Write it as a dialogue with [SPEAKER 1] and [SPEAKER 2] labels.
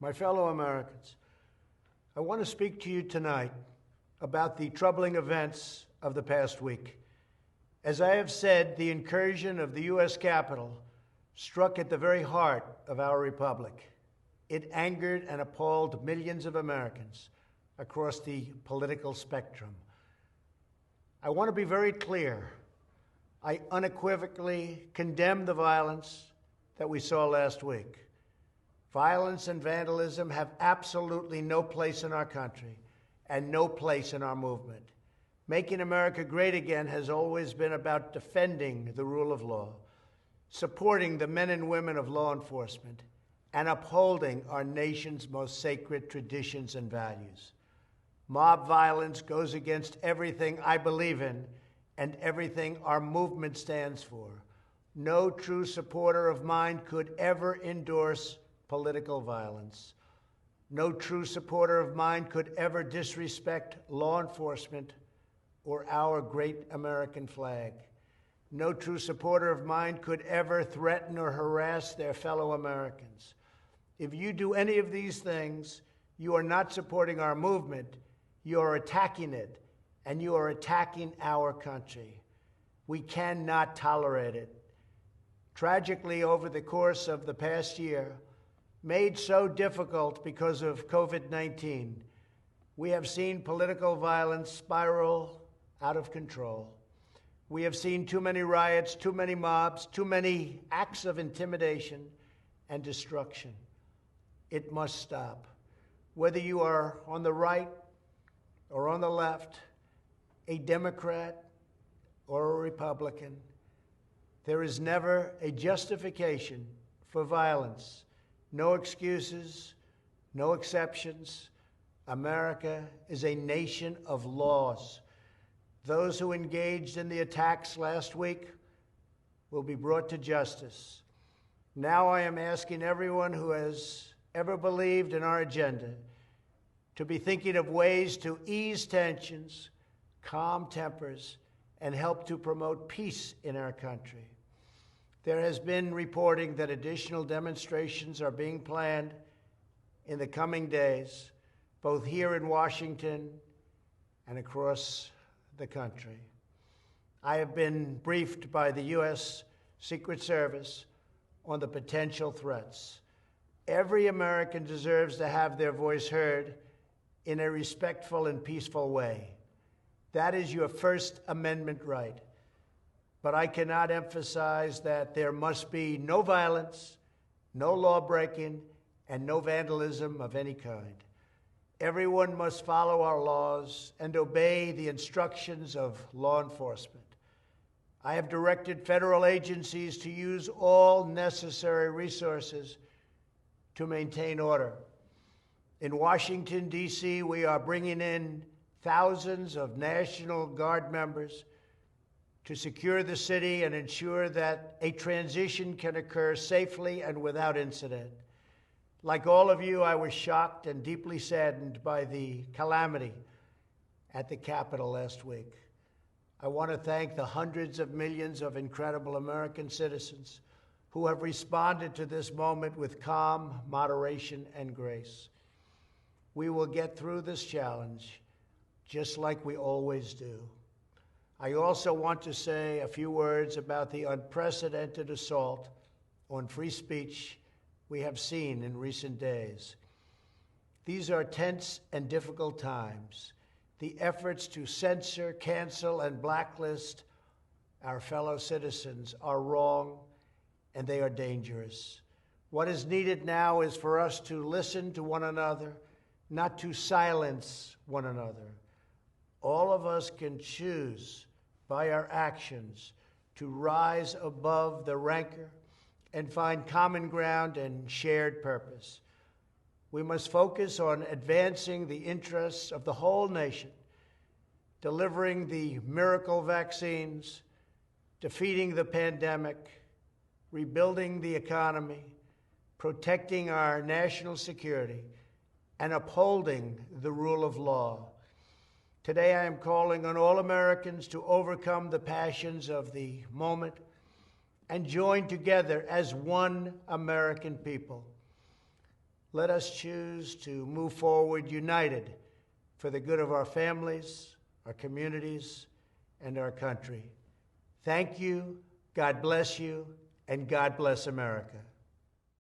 [SPEAKER 1] My fellow Americans, I want to speak to you tonight about the troubling events of the past week. As I have said, the incursion of the U.S. Capitol struck at the very heart of our republic. It angered and appalled millions of Americans across the political spectrum. I want to be very clear. I unequivocally condemn the violence that we saw last week. Violence and vandalism have absolutely no place in our country and no place in our movement. Making America great again has always been about defending the rule of law, supporting the men and women of law enforcement, and upholding our nation's most sacred traditions and values. Mob violence goes against everything I believe in and everything our movement stands for. No true supporter of mine could ever endorse political violence. No true supporter of mine could ever disrespect law enforcement or our great American flag. No true supporter of mine could ever threaten or harass their fellow Americans. If you do any of these things, you are not supporting our movement, you are attacking it, and you are attacking our country. We cannot tolerate it. Tragically, over the course of the past year, made so difficult because of COVID-19, we have seen political violence spiral out of control. We have seen too many riots, too many mobs, too many acts of intimidation and destruction. It must stop. Whether you are on the right or on the left, a Democrat or a Republican, there is never a justification for violence. No excuses, no exceptions. America is a nation of laws. Those who engaged in the attacks last week will be brought to justice. Now I am asking everyone who has ever believed in our agenda to be thinking of ways to ease tensions, calm tempers, and help to promote peace in our country. There has been reporting that additional demonstrations are being planned in the coming days, both here in Washington and across the country. I have been briefed by the U.S. Secret Service on the potential threats. Every American deserves to have their voice heard in a respectful and peaceful way. That is your First Amendment right. But I cannot emphasize that there must be no violence, no law-breaking, and no vandalism of any kind. Everyone must follow our laws and obey the instructions of law enforcement. I have directed federal agencies to use all necessary resources to maintain order. In Washington, D.C., we are bringing in thousands of National Guard members to secure the city and ensure that a transition can occur safely and without incident. Like all of you, I was shocked and deeply saddened by the calamity at the Capitol last week. I want to thank the hundreds of millions of incredible American citizens who have responded to this moment with calm, moderation, and grace. We will get through this challenge just like we always do. I also want to say a few words about the unprecedented assault on free speech we have seen in recent days. These are tense and difficult times. The efforts to censor, cancel, and blacklist our fellow citizens are wrong, and they are dangerous. What is needed now is for us to listen to one another, not to silence one another. All of us can choose by our actions to rise above the rancor and find common ground and shared purpose. We must focus on advancing the interests of the whole nation, delivering the miracle vaccines, defeating the pandemic, rebuilding the economy, protecting our national security, and upholding the rule of law. Today, I am calling on all Americans to overcome the passions of the moment and join together as one American people. let us choose to move forward united for the good of our families, our communities, and our country. Thank you, God bless you, and God bless America.